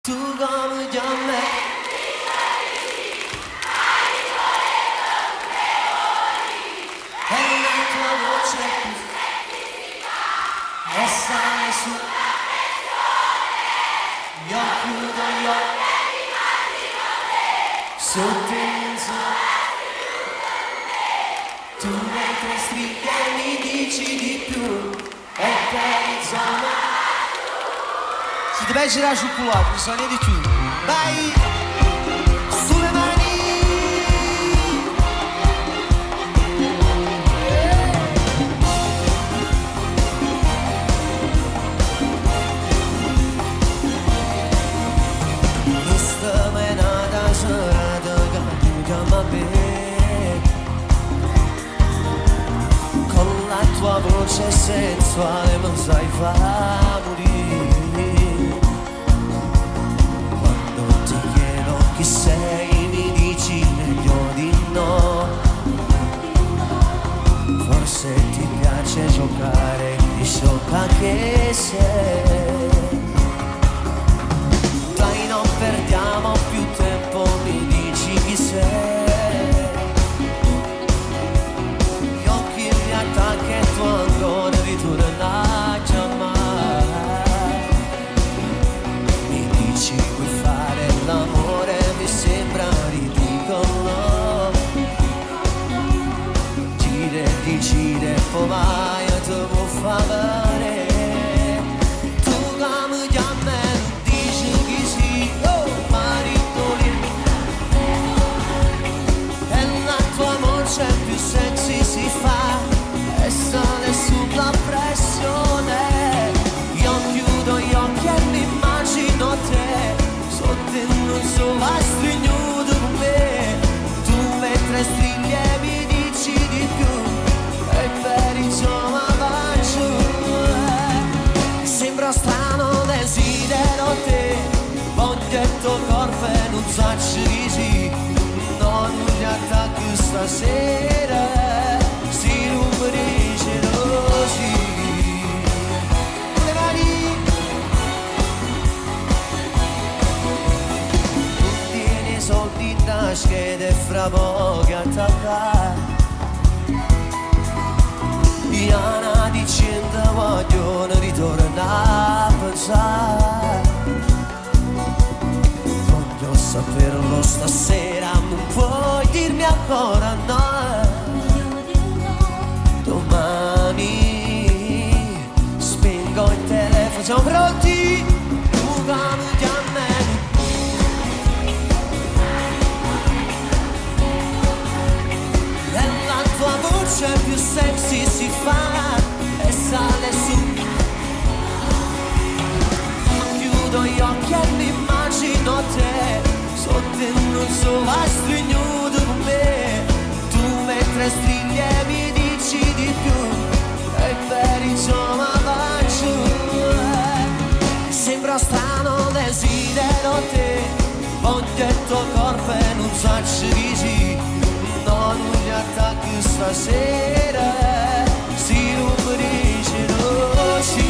Tu come già me è una tua voce e sale su. Io chiudo gli occhi sotto il sole. Tu mentre stringhe mi dici di più e per il zona. Se tiver a girar chocolate, não só nem de tudo. Vai! Sulle mani! Questa menata serata che tu chiama me, con la tua voce sensuale mi sai far morire. Chi sei mi dici meglio di no. Forse ti piace giocare di sciocca che sei. Dai, non perdiamo più tempo, mi dici chi sei. Gli occhi mi attacchi e tu ancora ritorna già mai. Mi dici puoi fare l'amore, mi sembra ridicolo. Gire di gire poi mai te può fare. Tu come già me dici che sì, oh marito lì. E la tua voce più sexy si fa e sale sulla pressione. Io chiudo gli occhi e mi immagino te sotto un sole stringnuto con me. Tu mentre stringi e mi dici di più e per il giorno avanzo. Sembra strano, desidero te, voglio il tuo corpo e non so di sì. Non mi attacco stasera, si rubrice così. Le mani. Soldi in tasca e fra poco attaccare. Diana dicendo voglio ritornare a pensare. Voglio saperlo stasera, non puoi dirmi ancora no. Domani spengo il telefono, siamo pronti? Tu come già me. La voce più sexy si fa e sale su. Chiudo gli occhi e mi immagino te sotto un sole stringnuto con me. Tu mentre stringi e mi dici di più e per il giorno avanzo. Sembra strano, desidero te, voglio il tuo corpo e non so di sì. Non mi attacco stasera, si rubrice così.